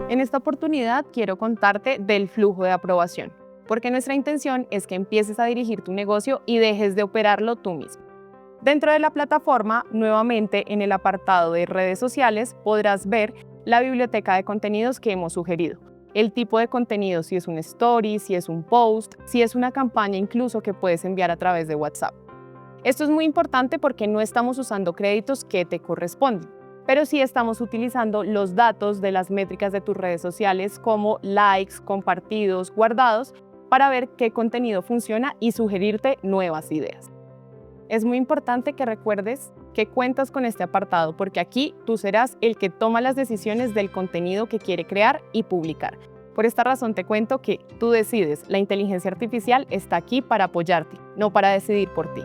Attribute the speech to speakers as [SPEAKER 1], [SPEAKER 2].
[SPEAKER 1] En esta oportunidad quiero contarte del flujo de aprobación, porque nuestra intención es que empieces a dirigir tu negocio y dejes de operarlo tú mismo. Dentro de la plataforma, nuevamente en el apartado de redes sociales, podrás ver la biblioteca de contenidos que hemos sugerido. El tipo de contenido, si es un story, si es un post, si es una campaña incluso que puedes enviar a través de WhatsApp. Esto es muy importante porque no estamos usando créditos que te corresponden, pero sí estamos utilizando los datos de las métricas de tus redes sociales como likes, compartidos, guardados, para ver qué contenido funciona y sugerirte nuevas ideas. Es muy importante que recuerdes que cuentas con este apartado porque aquí tú serás el que toma las decisiones del contenido que quiere crear y publicar. Por esta razón te cuento que tú decides, la inteligencia artificial está aquí para apoyarte, no para decidir por ti.